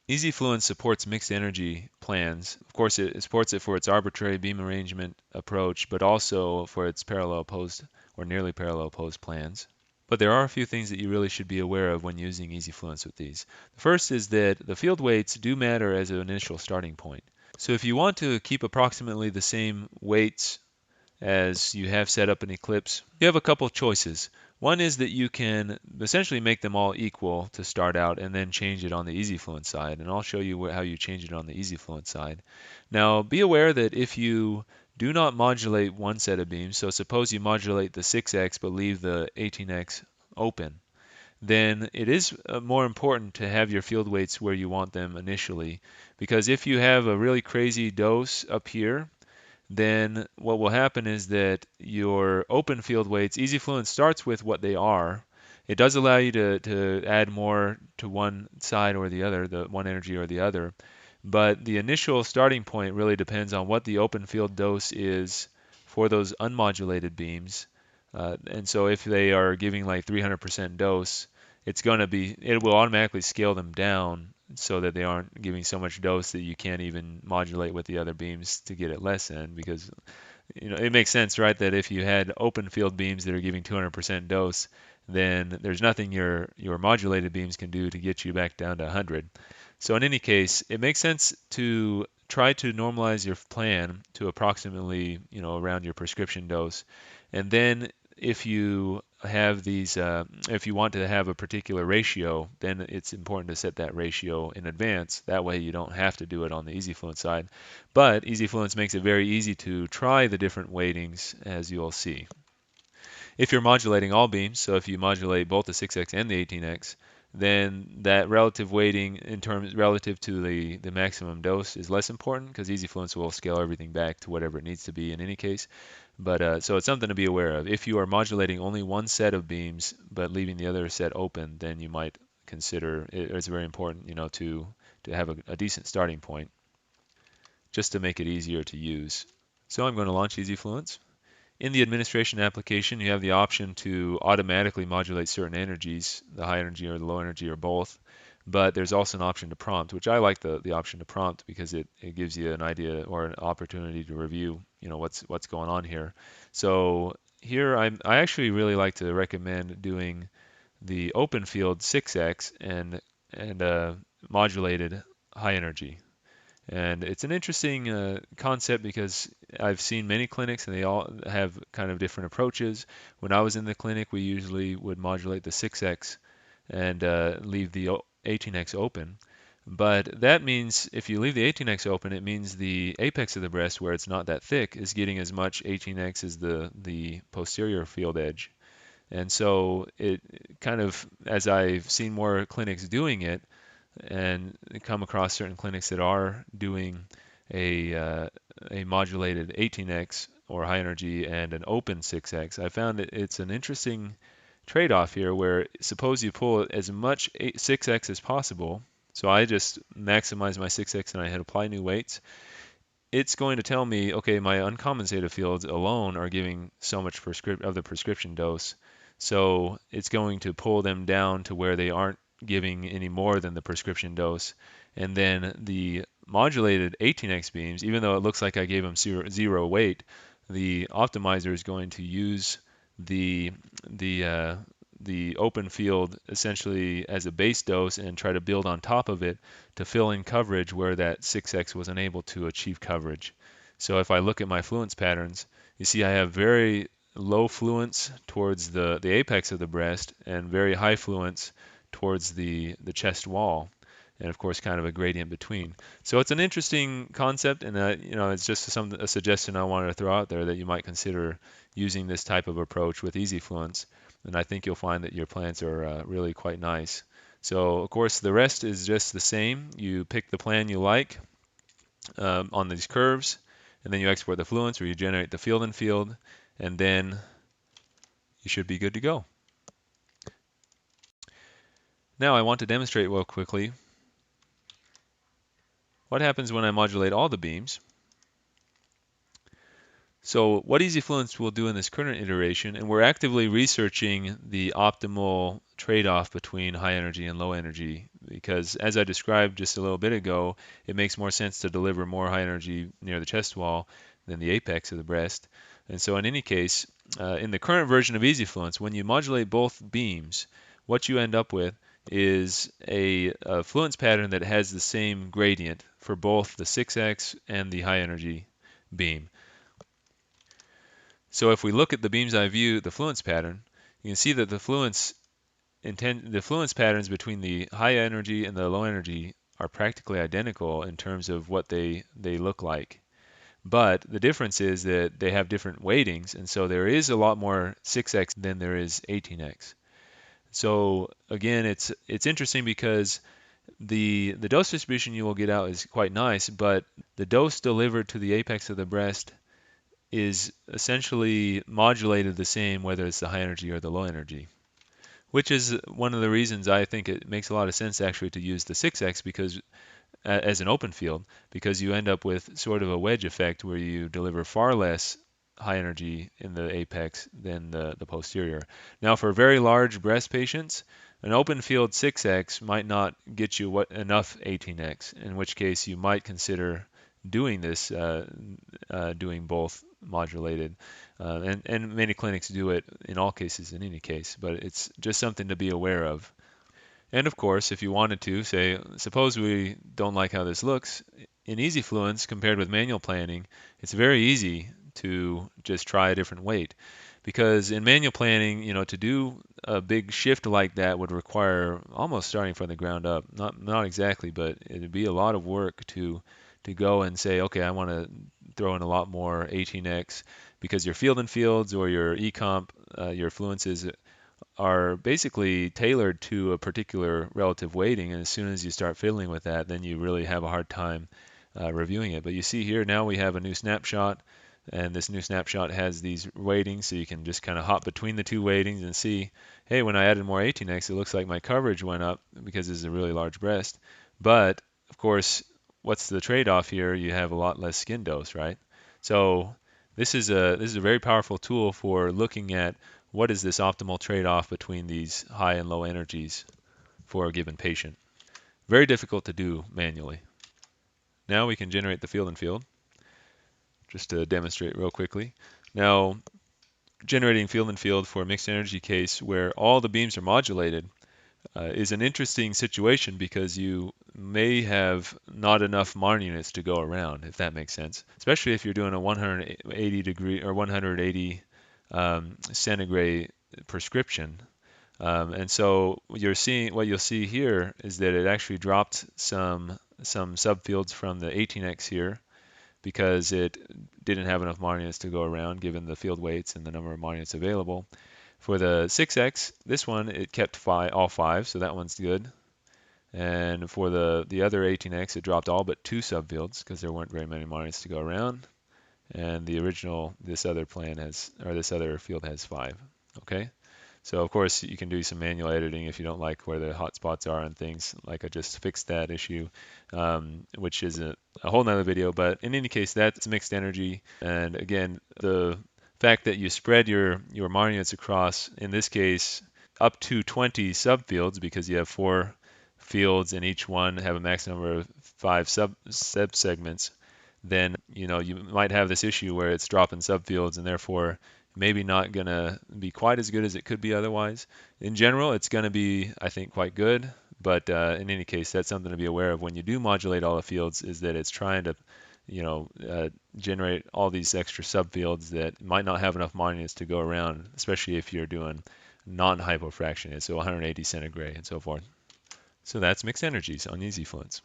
EZFluence supports mixed energy plans. Of course, it supports it for its arbitrary beam arrangement approach, but also for its parallel opposed or nearly parallel opposed plans. But there are a few things that you really should be aware of when using EZFluence with these. The first is that the field weights do matter as an initial starting point. So if you want to keep approximately the same weights as you have set up an eclipse, you have a couple choices. One is that you can essentially make them all equal to start out and then change it on the EZFluence side, and I'll show you how you change it on the EZFluence side. Now, be aware that if you do not modulate one set of beams, so suppose you modulate the 6x but leave the 18x open, then it is more important to have your field weights where you want them initially, because if you have a really crazy dose up here, then what will happen is that your open field weights, EZFluence starts with what they are. It does allow you to add more to one side or the other, the one energy or the other, but the initial starting point really depends on what the open field dose is for those unmodulated beams. And so if they are giving like 300% dose, it will automatically scale them down so that they aren't giving so much dose that you can't even modulate with the other beams to get it less in, because it makes sense, right, that if you had open field beams that are giving 200% dose, then there's nothing your modulated beams can do to get you back down to 100. So in any case, it makes sense to try to normalize your plan to approximately, around your prescription dose. And then if you have if you want to have a particular ratio, then it's important to set that ratio in advance. That way you don't have to do it on the EZFluence side. But EZFluence makes it very easy to try the different weightings, as you'll see. If you're modulating all beams, so if you modulate both the 6x and the 18x, then that relative weighting in terms relative to the maximum dose is less important, because EZFluence will scale everything back to whatever it needs to be in any case. But so it's something to be aware of. If you are modulating only one set of beams but leaving the other set open, then you might consider it's very important, to have a decent starting point just to make it easier to use. So I'm going to launch EZFluence. In the administration application, you have the option to automatically modulate certain energies, the high energy or the low energy or both. But there's also an option to prompt, which I like the option to prompt because it gives you an idea or an opportunity to review, what's going on here. So here I actually really like to recommend doing the open field 6x and modulated high energy. And it's an interesting concept because I've seen many clinics and they all have kind of different approaches. When I was in the clinic, we usually would modulate the 6x and leave the 18x open. But that means if you leave the 18x open, it means the apex of the breast, where it's not that thick, is getting as much 18x as the posterior field edge. And so it kind of, as I've seen more clinics doing it, and come across certain clinics that are doing a a modulated 18x or high energy and an open 6x, I found that it's an interesting trade-off here where suppose you pull as much 6x as possible. So I just maximize my 6x and I hit apply new weights. It's going to tell me, okay, my uncompensated fields alone are giving so much of the prescription dose. So it's going to pull them down to where they aren't giving any more than the prescription dose. And then the modulated 18x beams, even though it looks like I gave them zero weight, the optimizer is going to use the the uh, the open field essentially as a base dose and try to build on top of it to fill in coverage where that 6x was unable to achieve coverage. So if I look at my fluence patterns, you see I have very low fluence towards the apex of the breast and very high fluence towards the chest wall, and of course kind of a gradient between. So it's an interesting concept, and it's just a suggestion I wanted to throw out there that you might consider using this type of approach with EZFluence, and I think you'll find that your plans are really quite nice. So of course the rest is just the same. You pick the plan you like on these curves, and then you export the fluence or you generate the field in field, and then you should be good to go. Now I want to demonstrate real quickly what happens when I modulate all the beams. So what EZFluence will do in this current iteration, and we're actively researching the optimal trade-off between high energy and low energy, because as I described just a little bit ago, it makes more sense to deliver more high energy near the chest wall than the apex of the breast. And so in any case, in the current version of EZFluence, when you modulate both beams, what you end up with is a fluence pattern that has the same gradient for both the 6x and the high energy beam. So if we look at the beam's eye view, the fluence pattern, you can see that the fluence patterns between the high energy and the low energy are practically identical in terms of what they look like. But the difference is that they have different weightings, and so there is a lot more 6x than there is 18x. So again, it's interesting because the dose distribution you will get out is quite nice, but the dose delivered to the apex of the breast is essentially modulated the same whether it's the high energy or the low energy, which is one of the reasons I think it makes a lot of sense actually to use the 6x because as an open field, because you end up with sort of a wedge effect where you deliver far less high energy in the apex than the posterior. Now for very large breast patients, an open field 6x might not get you enough 18x, in which case you might consider doing this, doing both modulated. And many clinics do it in all cases in any case, but it's just something to be aware of. And of course, if you wanted to, say, suppose we don't like how this looks, in EZFluence compared with manual planning, it's very easy to just try a different weight. Because in manual planning, to do a big shift like that would require almost starting from the ground up. Not exactly, but it'd be a lot of work to go and say, okay, I want to throw in a lot more 18x because your field and fields or your ecomp, your fluences are basically tailored to a particular relative weighting, and as soon as you start fiddling with that, then you really have a hard time reviewing it. But you see here now we have a new snapshot, and this new snapshot has these weightings, so you can just kind of hop between the two weightings and see, hey, when I added more 18x, it looks like my coverage went up because this is a really large breast. But of course, what's the trade-off here? You have a lot less skin dose, right? So this is a very powerful tool for looking at what is this optimal trade-off between these high and low energies for a given patient. Very difficult to do manually. Now we can generate the field and field, just to demonstrate real quickly. Now, generating field and field for a mixed energy case where all the beams are modulated is an interesting situation because you may have not enough Marn units to go around, if that makes sense. Especially if you're doing a 180 degree or 180 centigrade prescription. And so what you'll see here is that it actually dropped some subfields from the 18x here because it didn't have enough Marn units to go around given the field weights and the number of Marn units available. For the 6x, this one it kept all five, so that one's good. And for the other 18x, it dropped all but two subfields because there weren't very many Marn units to go around. And the original, this other field has five. Okay. So of course you can do some manual editing if you don't like where the hot spots are and things. Like I just fixed that issue, which is a whole nother video. But in any case, that's mixed energy. And again, the fact that you spread your Marn units across, in this case, up to 20 subfields because you have 4 fields and each one have a max number of 5 subsegments, then you might have this issue where it's dropping subfields and therefore maybe not going to be quite as good as it could be otherwise. In general, it's going to be, I think, quite good, but in any case, that's something to be aware of when you do modulate all the fields, is that it's trying to generate all these extra subfields that might not have enough Marn units to go around, especially if you're doing non-hypofractionated, so 180 centigrade and so forth. So that's mixed energies on EZFluence.